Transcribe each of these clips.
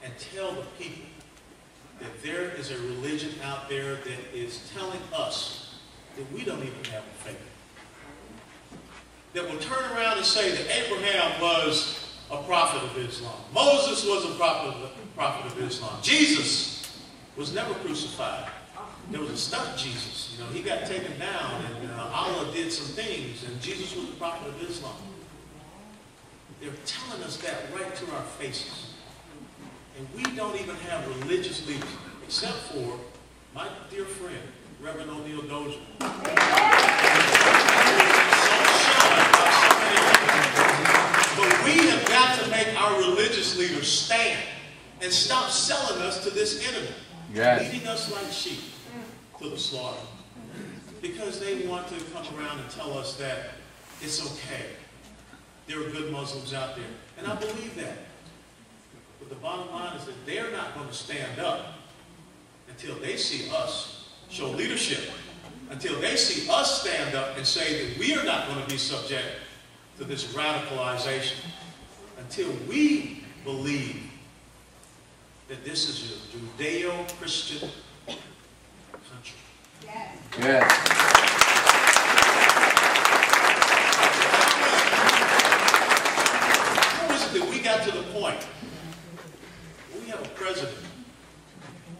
and tell the people that there is a religion out there that is telling us that we don't even have a faith. That will turn around and say that Abraham was a prophet of Islam. Moses was a prophet of Islam. Jesus was never crucified. There was a stunt Jesus. You know, he got taken down, and Allah did some things, and Jesus was a prophet of Islam. They're telling us that right to our faces. And we don't even have religious leaders, except for my dear friend, Reverend O'Neal Dozier. But we have got to make our religious leaders stand and stop selling us to this enemy, leading us like sheep to the slaughter. Because they want to come around and tell us that it's okay. There are good Muslims out there. And I believe that. But the bottom line is that they're not going to stand up until they see us show leadership. Until they see us stand up and say that we are not going to be subject to this radicalization. Until we believe that this is a Judeo-Christian country. Yes. Yes. That we got to the point where we have a president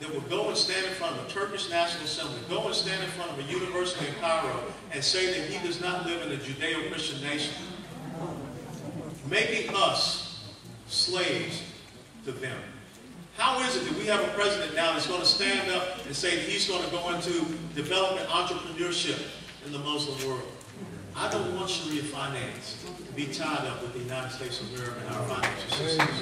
that will go and stand in front of the Turkish National Assembly, go and stand in front of a university in Cairo and say that he does not live in a Judeo-Christian nation, making us slaves to them. How is it that we have a president now that's going to stand up and say that he's going to go into development entrepreneurship in the Muslim world? I don't want Sharia finance to be tied up with the United States of America and our financial systems.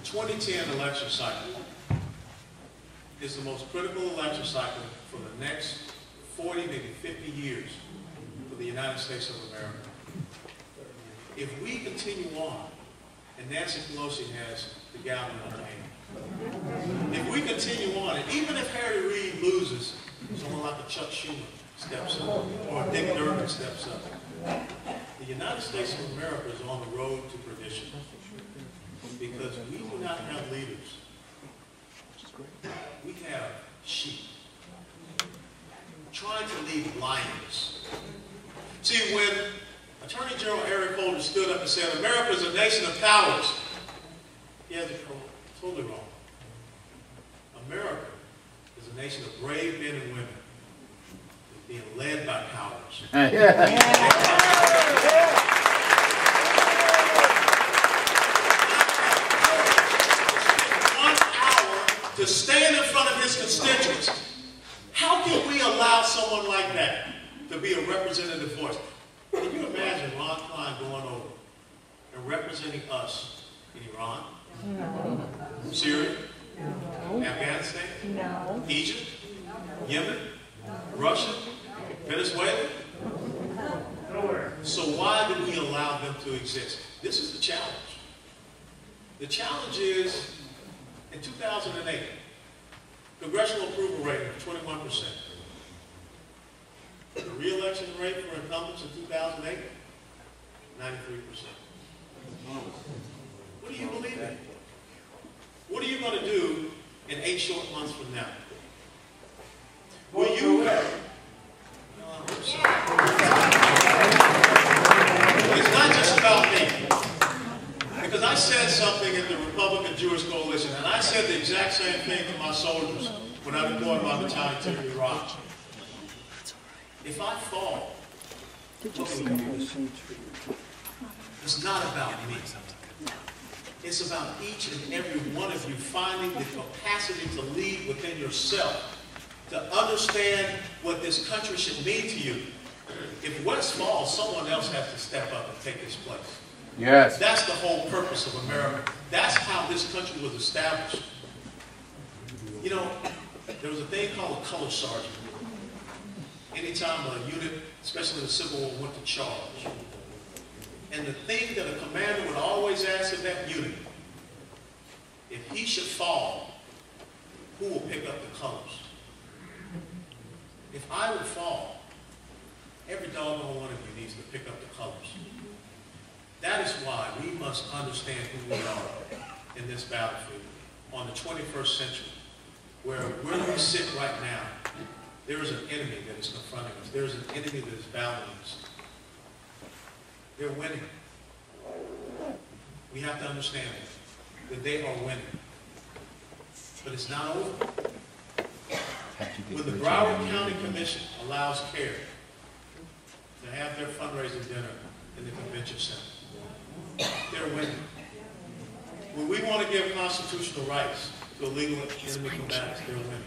2010 election cycle is the most critical election cycle for the next 40, maybe 50 years for the United States of America. If we continue on, and Nancy Pelosi has the gavel in her hand, if we continue on, and even if Harry Reid loses, someone like a Chuck Schumer steps up, or a Dick Durbin steps up, the United States of America is on the road to perdition because we do not have leaders. We have sheep trying to lead lions. See, when Attorney General Eric Holder stood up and said, America is a nation of cowards, he has it totally wrong. America is a nation of brave men and women being led by cowards. To stand in front of his constituents. How can we allow someone like that to be a representative voice? Can you imagine Ron Klein going over and representing us in Iran, Syria, Afghanistan, Egypt, Yemen, Russia, Venezuela? So why do we allow them to exist? This is the challenge. The challenge is, in 2008, congressional approval rating of 21%. The re-election rate for incumbents in 2008, 93%. What do you believe in? What are you going to do in 8 short months from now? Will you... It's not just about me. Because I said something at the Republican Jewish Coalition, and I said the exact same thing to my soldiers when I deployed my battalion to Iraq. If I fall, it's not about me. It's about each and every one of you finding the capacity to lead within yourself, to understand what this country should mean to you. If West falls, someone else has to step up and take his place. Yes. That's the whole purpose of America. That's how this country was established. You know, there was a thing called a color sergeant. Anytime a unit, especially the Civil War, went to charge. And the thing that a commander would always ask of that unit, if he should fall, who will pick up the colors? If I would fall, every doggone one of you needs to pick up the colors. That is why we must understand who we are in this battlefield on the 21st century, where we sit right now, there is an enemy that is confronting us. There is an enemy that is battling us. They're winning. We have to understand that they are winning. But it's not over. When the Broward County Commission allows CARE to have their fundraising dinner in the convention center, they're winning. When we want to give constitutional rights to illegal enemy combatants, they're winning.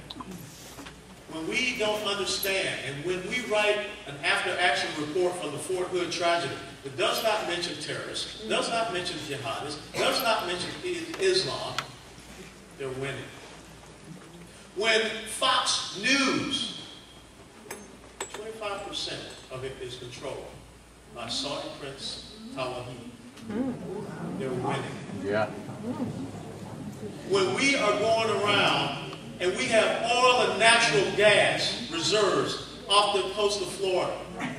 When we don't understand, and when we write an after-action report from the Fort Hood tragedy that does not mention terrorists, does not mention jihadists, does not mention Islam, they're winning. When Fox News, 25% of it is controlled by Saudi Prince Tawahid, they're winning. Yeah. When we are going around and we have oil and natural gas reserves off the coast of Florida,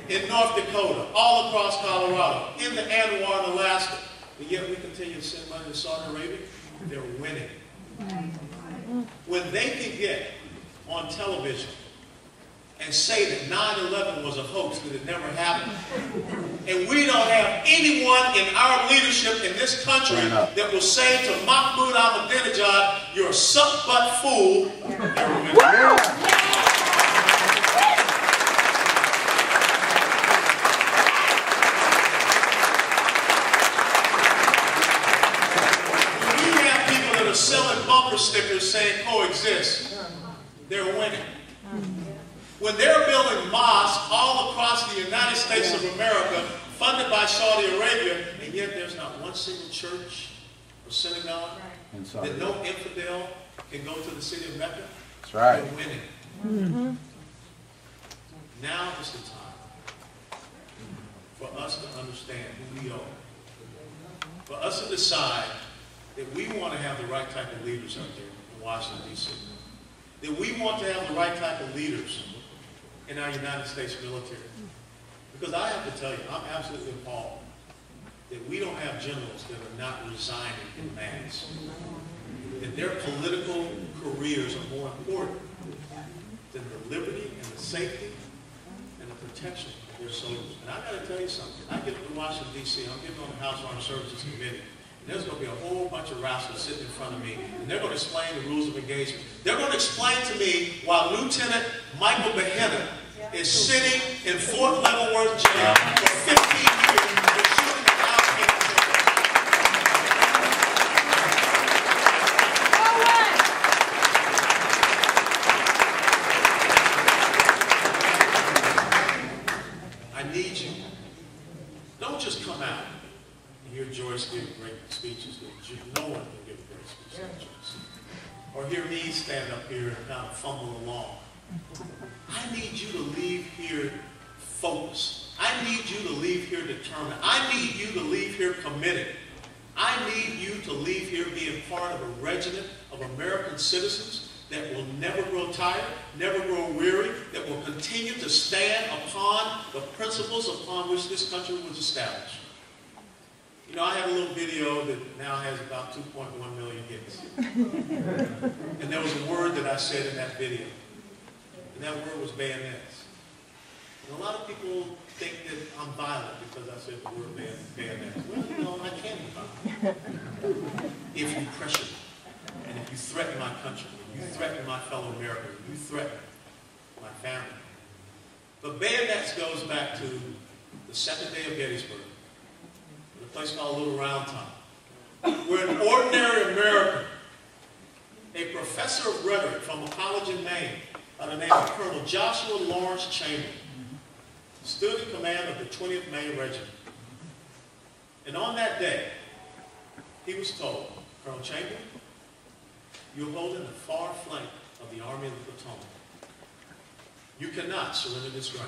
in North Dakota, all across Colorado, in the Anwar and Alaska, and yet we continue to send money to Saudi Arabia, they're winning. When they can get on television and say that 9/11 was a hoax, that it never happened, and we don't have anyone in our leadership in this country that will say to Mahmoud Ahmadinejad, you're a suck-butt fool, they're winning. Selling bumper stickers saying coexist, they're winning. When they're building mosques all across the United States of America, funded by Saudi Arabia, and yet there's not one single church or synagogue that no infidel can go to the city of Mecca, that's right. They're winning. Now is the time for us to understand who we are, for us to decide that we want to have the right type of leaders out there in Washington, D.C. That we want to have the right type of leaders in our United States military. Because I have to tell you, I'm absolutely appalled that we don't have generals that are not resigning in mass. That their political careers are more important than the liberty and the safety and the protection of their soldiers. And I've got to tell you something. I get to Washington, D.C., I'm getting on the House Armed Services Committee. And there's going to be a whole bunch of rascals sitting in front of me, and they're going to explain the rules of engagement. They're going to explain to me why Lieutenant Michael Behenna is sitting in Fort Leavenworth jail for 15 years for shooting an Al-Qaeda terrorist. I need you. Don't just come out. Hear Joyce give great speeches. No one can give a great speech like Joyce. Or hear me stand up here and kind of fumble along. I need you to leave here focused. I need you to leave here determined. I need you to leave here committed. I need you to leave here being part of a regiment of American citizens that will never grow tired, never grow weary, that will continue to stand upon the principles upon which this country was established. You know, I have a little video that now has about 2.1 million hits. And there was a word that I said in that video. And that word was bayonets. And a lot of people think that I'm violent because I said the word bayonets. Well, you know, I can be violent. If you pressure me, and if you threaten my country, if you threaten my fellow Americans, if you threaten my family. But bayonets goes back to the second day of Gettysburg. A place called Little Round Top, where an ordinary American, a professor of rhetoric from a college in Maine by the name of Colonel Joshua Lawrence Chamberlain, stood in command of the 20th Maine Regiment. And on that day, he was told, Colonel Chamberlain, you're holding the far flank of the Army of the Potomac. You cannot surrender this ground.